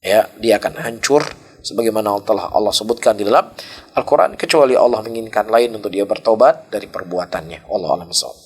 ya, dia akan hancur, sebagaimana Allah sebutkan di dalam Al-Quran, kecuali Allah menginginkan lain untuk dia bertobat dari perbuatannya. Wallahu a'lam bishawab.